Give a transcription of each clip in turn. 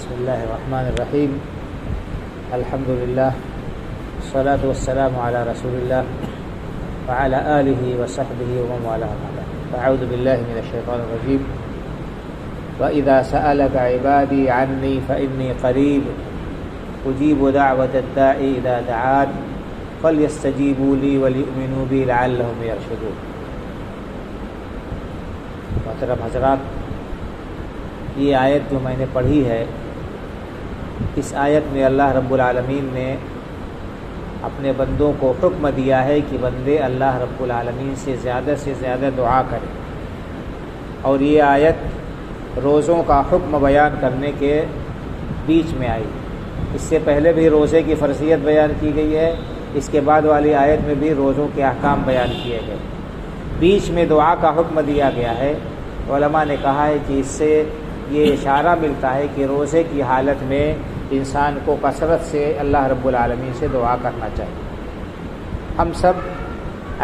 بسم اللہ الرحمن الرحیم الحمد للہ والصلاة والسلام علی رسول اللہ وعلی آلہ وصحبہ ومن والاه اعوذ باللہ من الشیطان الرجیم وَإِذَا سَأَلَكَ عِبَادِي عَنِّي فَإِنِّي قَرِيبٌ أُجِيبُ دَعْوَةَ الدَّاعِ إِذَا دَعَانِ فَلْيَسْتَجِيبُوا لِي وَلْيُؤْمِنُوا بِي لَعَلَّهُمْ يَرْشُدُونَ۔ محترم حضرات، یہ آیت جو میں نے پڑھی ہے، اس آیت میں اللہ رب العالمین نے اپنے بندوں کو حکم دیا ہے کہ بندے اللہ رب العالمین سے زیادہ دعا کریں، اور یہ آیت روزوں کا حکم بیان کرنے کے بیچ میں آئی۔ اس سے پہلے بھی روزے کی فرضیت بیان کی گئی ہے، اس کے بعد والی آیت میں بھی روزوں کے احکام بیان کیے گئے، بیچ میں دعا کا حکم دیا گیا ہے۔ علماء نے کہا ہے کہ اس سے یہ اشارہ ملتا ہے کہ روزے کی حالت میں انسان کو کثرت سے اللہ رب العالمین سے دعا کرنا چاہیے۔ ہم سب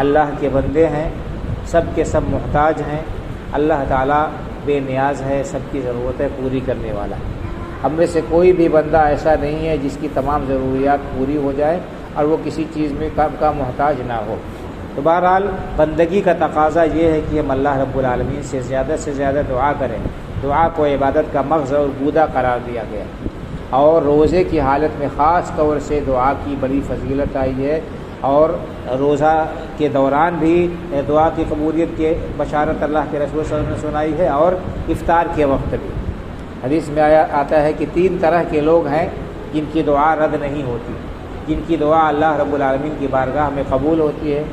اللہ کے بندے ہیں، سب کے سب محتاج ہیں، اللہ تعالیٰ بے نیاز ہے، سب کی ضرورتیں پوری کرنے والا ہے۔ ہم میں سے کوئی بھی بندہ ایسا نہیں ہے جس کی تمام ضروریات پوری ہو جائے اور وہ کسی چیز میں کا محتاج نہ ہو۔ تو بہرحال بندگی کا تقاضا یہ ہے کہ ہم اللہ رب العالمین سے زیادہ دعا کریں۔ دعا کو عبادت کا مغز اور گودا قرار دیا گیا، اور روزے کی حالت میں خاص طور سے دعا کی بڑی فضیلت آئی ہے، اور روزہ کے دوران بھی دعا کی قبولیت کی بشارت اللہ کے رسول صلی اللہ علیہ وسلم نے سنائی ہے، اور افطار کے وقت بھی۔ حدیث میں آتا ہے کہ 3 طرح کے لوگ ہیں جن کی دعا رد نہیں ہوتی، جن کی دعا اللہ رب العالمین کی بارگاہ میں قبول ہوتی ہے۔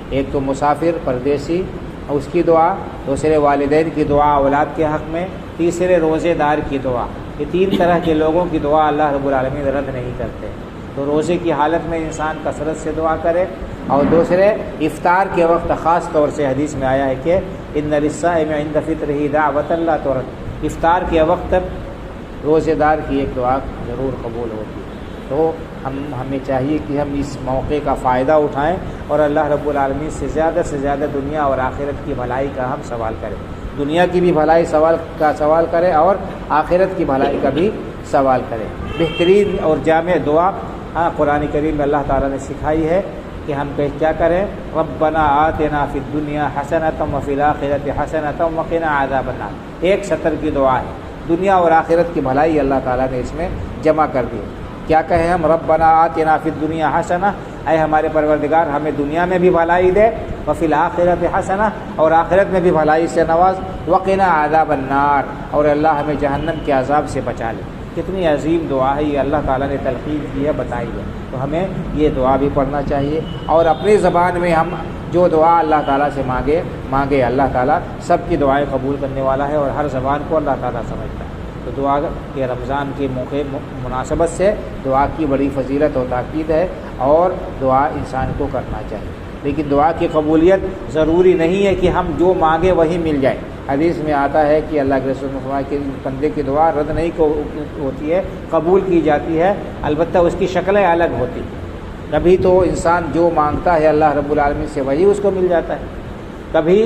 ایک تو مسافر پردیسی، اس کی دعا، دوسرے والدین کی دعا اولاد کے حق میں، تیسرے روزے دار کی دعا۔ یہ 3 طرح کے لوگوں کی دعا اللہ رب العالمین رد نہیں کرتے۔ تو روزے کی حالت میں انسان کثرت سے دعا کرے، اور دوسرے افطار کے وقت خاص طور سے حدیث میں آیا ہے کہ ان للصائم عند فطرہ دعوۃ لا ترد، افطار کے وقت روزے دار کی ایک دعا ضرور قبول ہوتی ہے۔ تو ہمیں چاہیے کہ ہم اس موقع کا فائدہ اٹھائیں اور اللہ رب العالمین سے زیادہ دنیا اور آخرت کی بھلائی کا ہم سوال کریں، دنیا کی بھی بھلائی سوال کریں اور آخرت کی بھلائی کا بھی سوال کریں۔ بہترین اور جامع دعا قرآن کریم میں اللہ تعالیٰ نے سکھائی ہے کہ ہم کیا کریں، ربنا آتنا فی الدنیا حسنۃ وفی الآخرۃ حسنۃ وقنا عذاب النار۔ 1 سطر کی دعا ہے، دنیا اور آخرت کی بھلائی اللہ تعالیٰ نے اس میں جمع کر دی۔ کیا کہیں ہم، ربنا آتنا فی الدنیا حسنہ، اے ہمارے پروردگار ہمیں دنیا میں بھی بھلائی دے، وفی الآخرۃ حسنہ، اور آخرت میں بھی بھلائی سے نواز، وقنا عذاب النار، اور اللہ ہمیں جہنم کے عذاب سے بچا لے۔ کتنی عظیم دعا ہے، یہ اللہ تعالیٰ نے تلقین کی ہے، بتائی ہے۔ تو ہمیں یہ دعا بھی پڑھنا چاہیے، اور اپنی زبان میں ہم جو دعا اللہ تعالیٰ سے مانگے اللہ تعالیٰ سب کی دعائیں قبول کرنے والا ہے، اور ہر زبان کو اللہ تعالیٰ سمجھتا ہے۔ تو دعا کے رمضان کے موقع مناسبت سے دعا کی بڑی فضیلت و تاکید ہے، اور دعا انسان کو کرنا چاہیے۔ لیکن دعا کی قبولیت ضروری نہیں ہے کہ ہم جو مانگے وہی مل جائے۔ حدیث میں آتا ہے کہ اللہ کے رسول نے فرمایا کہ بندے کی دعا رد نہیں ہوتی ہے، قبول کی جاتی ہے، البتہ اس کی شکلیں الگ ہوتی ہیں۔ کبھی تو انسان جو مانگتا ہے اللہ رب العالمین سے وہی اس کو مل جاتا ہے، کبھی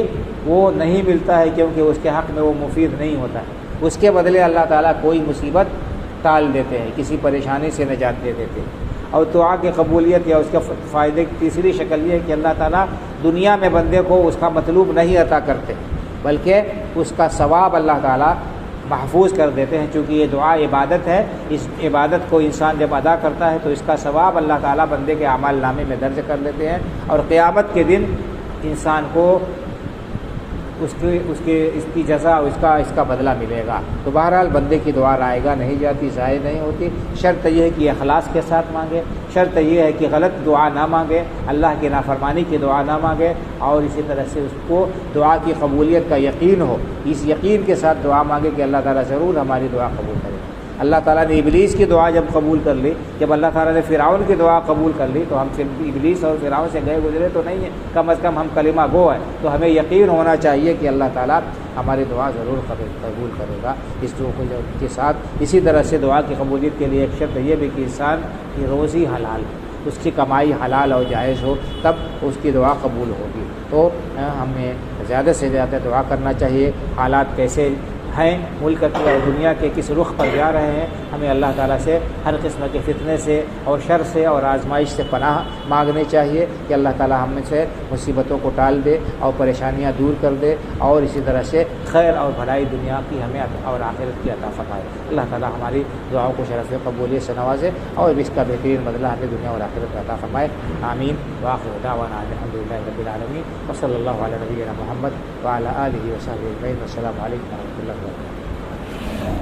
وہ نہیں ملتا ہے کیونکہ اس کے حق میں وہ مفید نہیں ہوتا ہے، اس کے بدلے اللہ تعالیٰ کوئی مصیبت ٹال دیتے ہیں، کسی پریشانی سے نجات دے دیتے ہیں۔ اور دعا کی قبولیت یا اس کے فائدے کی تیسری شکل یہ ہے کہ اللہ تعالیٰ دنیا میں بندے کو اس کا مطلوب نہیں عطا کرتے، بلکہ اس کا ثواب اللہ تعالیٰ محفوظ کر دیتے ہیں۔ چونکہ یہ دعا عبادت ہے، اس عبادت کو انسان جب ادا کرتا ہے تو اس کا ثواب اللہ تعالیٰ بندے کے اعمال نامے میں درج کر دیتے ہیں، اور قیامت کے دن انسان کو اس کی جزا، اس کا بدلہ ملے گا۔ تو بہرحال بندے کی دعا رائے گاہ نہیں جاتی، ضائع نہیں ہوتی۔ شرط یہ ہے کہ اخلاص کے ساتھ مانگے، شرط یہ ہے کہ غلط دعا نہ مانگے، اللہ کی نافرمانی کی دعا نہ مانگے، اور اسی طرح سے اس کو دعا کی قبولیت کا یقین ہو، اس یقین کے ساتھ دعا مانگے کہ اللہ تعالیٰ ضرور ہماری دعا قبول کرے۔ اللہ تعالیٰ نے ابلیس کی دعا جب قبول کر لی، جب اللہ تعالیٰ نے فرعون کی دعا قبول کر لی، تو ہم صرف ابلیس اور فرعون سے گئے گزرے تو نہیں ہیں، کم از کم ہم کلمہ گو ہیں۔ تو ہمیں یقین ہونا چاہیے کہ اللہ تعالیٰ ہماری دعا ضرور قبول کرے گا۔ اس دعا کے ساتھ اسی طرح سے دعا کی قبولیت کے لیے ایک شرط یہ بھی کہ انسان کی روزی حلال ہو، اس کی کمائی حلال اور جائز ہو، تب اس کی دعا قبول ہوگی۔ تو ہمیں زیادہ سے زیادہ دعا کرنا چاہیے۔ حالات کیسے ہیں، ملک اور دنیا کے کس رخ پر جا رہے ہیں، ہمیں اللہ تعالیٰ سے ہر قسم کے فتنے سے اور شر سے اور آزمائش سے پناہ مانگنے چاہیے کہ اللہ تعالیٰ ہم سے مصیبتوں کو ٹال دے اور پریشانیاں دور کر دے، اور اسی طرح سے خیر اور بھلائی دنیا کی ہمیں اور آخرت کی عطا فرمائے۔ اللہ تعالیٰ ہماری دعاؤں کو شرف قبولیت سے نوازے اور اس کا بہترین بدلہ ہمیں دنیا اور آخرت میں عطا فرمائے، آمین۔ وآخر دعوانا الحمد للہ رب العالمین وصلی اللہ علی نبینا محمد وعلی آلہ وصحبہ اجمعین۔ السلام علیکم ورحمۃ اللہ وبرکاتہ۔